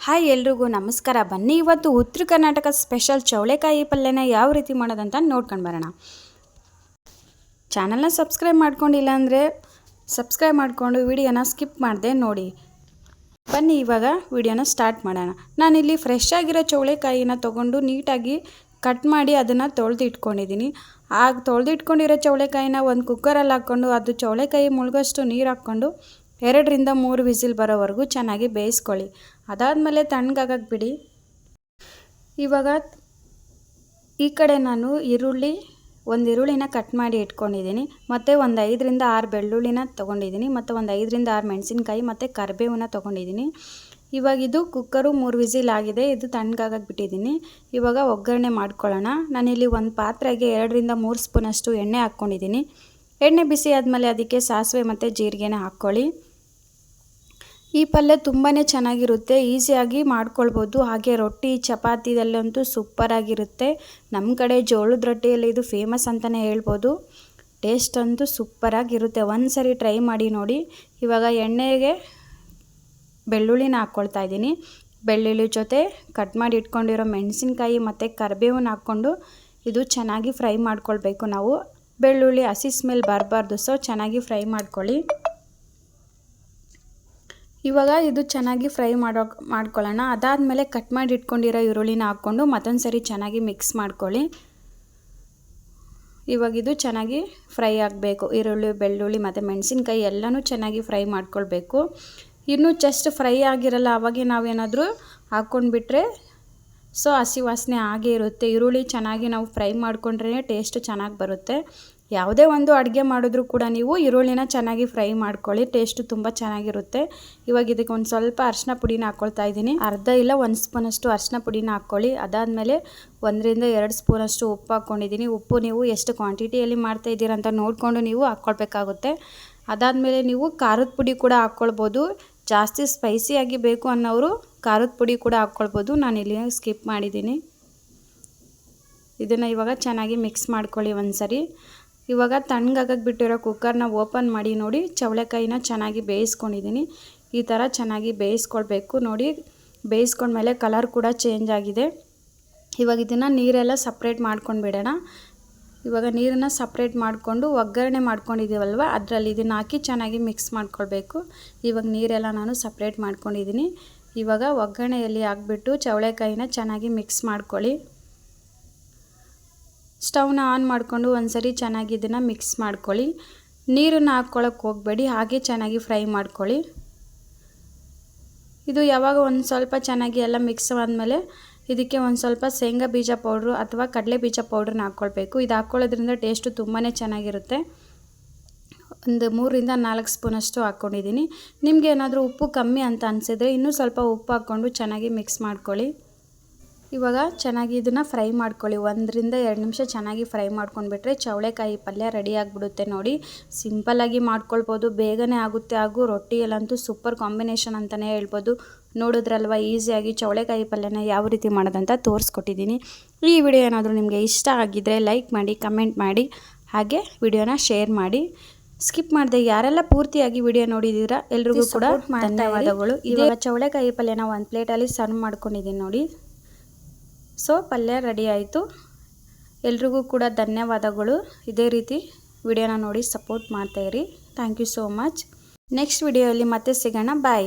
Hi ಎಲ್ರಿಗೂ ನಮಸ್ಕಾರ. ಬನ್ನಿ ಇವತ್ತು ಉತ್ತರ ಕರ್ನಾಟಕ ಸ್ಪೆಷಲ್ ಚೌಳೆಕಾಯಿ ಪಲ್ಯನ ಯಾವ ರೀತಿ ಮಾಡೋದಂತ ನೋಡ್ಕೊಂಡು ಬರೋಣ. ಚಾನಲ್ನ ಸಬ್ಸ್ಕ್ರೈಬ್ ಮಾಡ್ಕೊಂಡಿಲ್ಲ ಅಂದರೆ ಸಬ್ಸ್ಕ್ರೈಬ್ ಮಾಡಿಕೊಂಡು ವಿಡಿಯೋನ ಸ್ಕಿಪ್ ಮಾಡದೆ ನೋಡಿ. ಬನ್ನಿ ಇವಾಗ ವಿಡಿಯೋನ ಸ್ಟಾರ್ಟ್ ಮಾಡೋಣ. ನಾನಿಲ್ಲಿ ಫ್ರೆಶ್ ಆಗಿರೋ ಚೌಳೆಕಾಯಿನ ತೊಗೊಂಡು ನೀಟಾಗಿ ಕಟ್ ಮಾಡಿ ಅದನ್ನು ತೊಳೆದು ಇಟ್ಕೊಂಡಿದ್ದೀನಿ. ಆಗ ತೊಳೆದು ಇಟ್ಕೊಂಡಿರೋ ಚೌಳೆಕಾಯಿನ ಒಂದು ಕುಕ್ಕರಲ್ಲಿ ಹಾಕ್ಕೊಂಡು ಅದು ಚೌಳೆಕಾಯಿ ಮುಳುಗೋಷ್ಟು ನೀರು ಹಾಕ್ಕೊಂಡು 2ರಿಂದ 3 ವಿಸಿಲ್ ಬರೋವರೆಗೂ ಚೆನ್ನಾಗಿ ಬೇಯಿಸ್ಕೊಳ್ಳಿ. ಅದಾದಮೇಲೆ ತಣ್ಣಗಾಗಕ್ಕೆ ಬಿಡಿ. ಇವಾಗ ಈ ಕಡೆ ನಾನು ಒಂದು ಈರುಳ್ಳಿನ ಕಟ್ ಮಾಡಿ ಇಟ್ಕೊಂಡಿದ್ದೀನಿ, ಮತ್ತು ಒಂದು 5ರಿಂದ 6 ಬೆಳ್ಳುಳ್ಳಿನ ತೊಗೊಂಡಿದ್ದೀನಿ, ಮತ್ತು ಒಂದು 5ರಿಂದ 6 ಮೆಣಸಿನ್ಕಾಯಿ ಮತ್ತು ಕರಿಬೇವನ್ನ ತೊಗೊಂಡಿದ್ದೀನಿ. ಇವಾಗ ಇದು ಕುಕ್ಕರು 3 ವಿಸಿಲ್ ಆಗಿದೆ, ಇದು ತಣ್ಣಗಾಗಕ್ಕೆ ಬಿಟ್ಟಿದ್ದೀನಿ. ಇವಾಗ ಒಗ್ಗರಣೆ ಮಾಡ್ಕೊಳ್ಳೋಣ. ನಾನಿಲ್ಲಿ ಒಂದು ಪಾತ್ರೆಗೆ 2ರಿಂದ 3 ಸ್ಪೂನಷ್ಟು ಎಣ್ಣೆ ಹಾಕ್ಕೊಂಡಿದ್ದೀನಿ. ಎಣ್ಣೆ ಬಿಸಿ ಆದಮೇಲೆ ಅದಕ್ಕೆ ಸಾಸಿವೆ ಮತ್ತು ಜೀರಿಗೆನ ಹಾಕ್ಕೊಳ್ಳಿ. ಈ ಪಲ್ಯ ತುಂಬಾ ಚೆನ್ನಾಗಿರುತ್ತೆ, ಈಸಿಯಾಗಿ ಮಾಡ್ಕೊಳ್ಬೋದು. ಹಾಗೆ ರೊಟ್ಟಿ ಚಪಾತಿದಲ್ಲಂತೂ ಸೂಪರಾಗಿರುತ್ತೆ. ನಮ್ಮ ಕಡೆ ಜೋಳದ ರೊಟ್ಟಿಯಲ್ಲಿ ಇದು ಫೇಮಸ್ ಅಂತಲೇ ಹೇಳ್ಬೋದು. ಟೇಸ್ಟ್ ಅಂತೂ ಸೂಪರಾಗಿರುತ್ತೆ. ಒಂದು ಸರಿ ಟ್ರೈ ಮಾಡಿ ನೋಡಿ. ಇವಾಗ ಎಣ್ಣೆಗೆ ಬೆಳ್ಳುಳ್ಳಿನ ಹಾಕ್ಕೊಳ್ತಾ ಇದ್ದೀನಿ. ಬೆಳ್ಳುಳ್ಳಿ ಜೊತೆ ಕಟ್ ಮಾಡಿ ಇಟ್ಕೊಂಡಿರೋ ಮೆಣಸಿನ್ಕಾಯಿ ಮತ್ತು ಕರಿಬೇವನ್ನ ಹಾಕ್ಕೊಂಡು ಇದು ಚೆನ್ನಾಗಿ ಫ್ರೈ ಮಾಡ್ಕೊಳ್ಬೇಕು. ನಾವು ಬೆಳ್ಳುಳ್ಳಿ ಹಸಿ ಸ್ಮೆಲ್ ಬರಬಾರ್ದು, ಸೊ ಚೆನ್ನಾಗಿ ಫ್ರೈ ಮಾಡ್ಕೊಳ್ಳಿ. ಇವಾಗ ಇದು ಚೆನ್ನಾಗಿ ಫ್ರೈ ಮಾಡ್ಕೊಳ್ಳೋಣ. ಅದಾದಮೇಲೆ ಕಟ್ ಮಾಡಿ ಇಟ್ಕೊಂಡಿರೋ ಈರುಳ್ಳಿನ ಹಾಕ್ಕೊಂಡು ಮತ್ತೊಂದು ಸರಿ ಚೆನ್ನಾಗಿ ಮಿಕ್ಸ್ ಮಾಡ್ಕೊಳ್ಳಿ. ಇವಾಗ ಇದು ಚೆನ್ನಾಗಿ ಫ್ರೈ ಆಗಬೇಕು. ಈರುಳ್ಳಿ, ಬೆಳ್ಳುಳ್ಳಿ ಮತ್ತು ಮೆಣಸಿನ್ಕಾಯಿ ಎಲ್ಲನೂ ಚೆನ್ನಾಗಿ ಫ್ರೈ ಮಾಡ್ಕೊಳ್ಬೇಕು. ಇನ್ನೂ ಜಸ್ಟ್ ಫ್ರೈ ಆಗಿರಲ್ಲ, ಅವಾಗೆ ನಾವೇನಾದರೂ ಹಾಕ್ಕೊಂಡ್ಬಿಟ್ರೆ ಸೊ ಹಸಿ ವಾಸನೆ ಆಗೇ ಇರುತ್ತೆ. ಈರುಳ್ಳಿ ಚೆನ್ನಾಗಿ ನಾವು ಫ್ರೈ ಮಾಡಿಕೊಂಡ್ರೆ ಟೇಸ್ಟ್ ಚೆನ್ನಾಗಿ ಬರುತ್ತೆ. ಯಾವುದೇ ಒಂದು ಅಡುಗೆ ಮಾಡಿದ್ರೂ ಕೂಡ ನೀವು ಈರುಳ್ಳಿನ ಚೆನ್ನಾಗಿ ಫ್ರೈ ಮಾಡ್ಕೊಳ್ಳಿ, ಟೇಸ್ಟು ತುಂಬ ಚೆನ್ನಾಗಿರುತ್ತೆ. ಇವಾಗ ಇದಕ್ಕೆ ಒಂದು ಸ್ವಲ್ಪ ಅರಿಶಿನ ಪುಡಿನ ಹಾಕ್ಕೊಳ್ತಾ ಇದ್ದೀನಿ. ಅರ್ಧ ಇಲ್ಲ 1 ಸ್ಪೂನಷ್ಟು ಅರಿಶಿನ ಪುಡಿನ ಹಾಕ್ಕೊಳ್ಳಿ. ಅದಾದಮೇಲೆ 1ರಿಂದ 2 ಸ್ಪೂನಷ್ಟು ಉಪ್ಪು ಹಾಕ್ಕೊಂಡಿದ್ದೀನಿ. ಉಪ್ಪು ನೀವು ಎಷ್ಟು ಕ್ವಾಂಟಿಟಿಯಲ್ಲಿ ಮಾಡ್ತಾ ಇದ್ದೀರ ಅಂತ ನೋಡಿಕೊಂಡು ನೀವು ಹಾಕ್ಕೊಳ್ಬೇಕಾಗುತ್ತೆ. ಅದಾದಮೇಲೆ ನೀವು ಖಾರದ ಪುಡಿ ಕೂಡ ಹಾಕ್ಕೊಳ್ಬೋದು. ಜಾಸ್ತಿ ಸ್ಪೈಸಿಯಾಗಿ ಬೇಕು ಅನ್ನೋರು ಖಾರದ ಪುಡಿ ಕೂಡ ಹಾಕ್ಕೊಳ್ಬೋದು. ನಾನಿಲ್ಲಿ ಸ್ಕಿಪ್ ಮಾಡಿದ್ದೀನಿ. ಇದನ್ನು ಇವಾಗ ಚೆನ್ನಾಗಿ ಮಿಕ್ಸ್ ಮಾಡ್ಕೊಳ್ಳಿ ಒಂದು ಸರಿ. ಇವಾಗ ತಣ್ಣಗಾಗಕ್ಕೆ ಬಿಟ್ಟಿರೋ ಕುಕ್ಕರ್ನ ಓಪನ್ ಮಾಡಿ ನೋಡಿ, ಚೌಳೆಕಾಯಿನ ಚೆನ್ನಾಗಿ ಬೇಯಿಸ್ಕೊಂಡಿದ್ದೀನಿ. ಈ ಥರ ಚೆನ್ನಾಗಿ ಬೇಯಿಸ್ಕೊಳ್ಬೇಕು ನೋಡಿ. ಬೇಯಿಸ್ಕೊಂಡ್ಮೇಲೆ ಕಲರ್ ಕೂಡ ಚೇಂಜ್ ಆಗಿದೆ. ಇವಾಗ ಇದನ್ನು ನೀರೆಲ್ಲ ಸಪ್ರೇಟ್ ಮಾಡ್ಕೊಂಡು ಬಿಡೋಣ. ಇವಾಗ ನೀರನ್ನು ಸಪ್ರೇಟ್ ಮಾಡಿಕೊಂಡು ಒಗ್ಗರಣೆ ಮಾಡ್ಕೊಂಡಿದ್ದೀವಲ್ವ ಅದರಲ್ಲಿ ಇದನ್ನು ಹಾಕಿ ಚೆನ್ನಾಗಿ ಮಿಕ್ಸ್ ಮಾಡ್ಕೊಳ್ಬೇಕು. ಇವಾಗ ನೀರೆಲ್ಲ ನಾನು ಸಪ್ರೇಟ್ ಮಾಡ್ಕೊಂಡಿದ್ದೀನಿ. ಇವಾಗ ಒಗ್ಗರಣೆಯಲ್ಲಿ ಹಾಕ್ಬಿಟ್ಟು ಚೌಳೆಕಾಯಿನ ಚೆನ್ನಾಗಿ ಮಿಕ್ಸ್ ಮಾಡ್ಕೊಳ್ಳಿ. ಸ್ಟವ್ನ ಆನ್ ಮಾಡಿಕೊಂಡು ಒಂದು ಸರಿ ಚೆನ್ನಾಗಿ ಇದನ್ನು ಮಿಕ್ಸ್ ಮಾಡ್ಕೊಳ್ಳಿ. ನೀರನ್ನು ಹಾಕ್ಕೊಳ್ಳೋಕೆ ಹೋಗಬೇಡಿ, ಹಾಗೆ ಚೆನ್ನಾಗಿ ಫ್ರೈ ಮಾಡ್ಕೊಳ್ಳಿ. ಇದು ಯಾವಾಗ ಒಂದು ಸ್ವಲ್ಪ ಚೆನ್ನಾಗಿ ಎಲ್ಲ ಮಿಕ್ಸ್ ಆದಮೇಲೆ ಇದಕ್ಕೆ ಒಂದು ಸ್ವಲ್ಪ ಶೇಂಗಾ ಬೀಜ ಪೌಡ್ರು ಅಥವಾ ಕಡಲೆ ಬೀಜ ಪೌಡ್ರನ್ನ ಹಾಕ್ಕೊಳ್ಬೇಕು. ಇದು ಹಾಕ್ಕೊಳ್ಳೋದ್ರಿಂದ ಟೇಸ್ಟು ತುಂಬಾ ಚೆನ್ನಾಗಿರುತ್ತೆ. ಒಂದು 3ರಿಂದ 4 ಸ್ಪೂನಷ್ಟು ಹಾಕ್ಕೊಂಡಿದ್ದೀನಿ. ನಿಮಗೆ ಏನಾದರೂ ಉಪ್ಪು ಕಮ್ಮಿ ಅಂತ ಅನಿಸಿದ್ರೆ ಇನ್ನೂ ಸ್ವಲ್ಪ ಉಪ್ಪು ಹಾಕ್ಕೊಂಡು ಚೆನ್ನಾಗಿ ಮಿಕ್ಸ್ ಮಾಡ್ಕೊಳ್ಳಿ. ಇವಾಗ ಚೆನ್ನಾಗಿ ಇದನ್ನು ಫ್ರೈ ಮಾಡ್ಕೊಳ್ಳಿ. 1ರಿಂದ 2 ನಿಮಿಷ ಚೆನ್ನಾಗಿ ಫ್ರೈ ಮಾಡ್ಕೊಂಡ್ಬಿಟ್ರೆ ಚೌಳೆಕಾಯಿ ಪಲ್ಯ ರೆಡಿ ಆಗಿಬಿಡುತ್ತೆ ನೋಡಿ. ಸಿಂಪಲ್ಲಾಗಿ ಮಾಡ್ಕೊಳ್ಬೋದು, ಬೇಗನೆ ಆಗುತ್ತೆ. ಹಾಗೂ ರೊಟ್ಟಿಯಲ್ಲಂತೂ ಸೂಪರ್ ಕಾಂಬಿನೇಷನ್ ಅಂತಲೇ ಹೇಳ್ಬೋದು. ನೋಡಿದ್ರಲ್ವ ಈಸಿಯಾಗಿ ಚೌಳೆಕಾಯಿ ಪಲ್ಯನ ಯಾವ ರೀತಿ ಮಾಡೋದಂತ ತೋರಿಸ್ಕೊಟ್ಟಿದ್ದೀನಿ. ಈ ವಿಡಿಯೋ ಏನಾದರೂ ನಿಮಗೆ ಇಷ್ಟ ಆಗಿದ್ದರೆ ಲೈಕ್ ಮಾಡಿ, ಕಮೆಂಟ್ ಮಾಡಿ, ಹಾಗೆ ವಿಡಿಯೋನ ಶೇರ್ ಮಾಡಿ. ಸ್ಕಿಪ್ ಮಾಡಿದೆ ಯಾರೆಲ್ಲ ಪೂರ್ತಿಯಾಗಿ ವಿಡಿಯೋ ನೋಡಿದ್ದೀರಾ ಎಲ್ರಿಗೂ ಕೂಡ ಧನ್ಯವಾದಗಳು. ಇವಾಗ ಚೌಳೆಕಾಯಿ ಪಲ್ಯನ ಒಂದು ಪ್ಲೇಟಲ್ಲಿ ಸರ್ವ್ ಮಾಡ್ಕೊಂಡಿದ್ದೀನಿ ನೋಡಿ. ಸೊ ಪಲ್ಯ ರೆಡಿ ಆಯಿತು. ಎಲ್ರಿಗೂ ಕೂಡ ಧನ್ಯವಾದಗಳು. ಇದೇ ರೀತಿ ವಿಡಿಯೋನ ನೋಡಿ ಸಪೋರ್ಟ್ ಮಾಡ್ತಾಯಿರಿ. Thank you so much. Next ವಿಡಿಯೋಯಲ್ಲಿ ಮತ್ತೆ ಸಿಗೋಣ. ಬಾಯ್.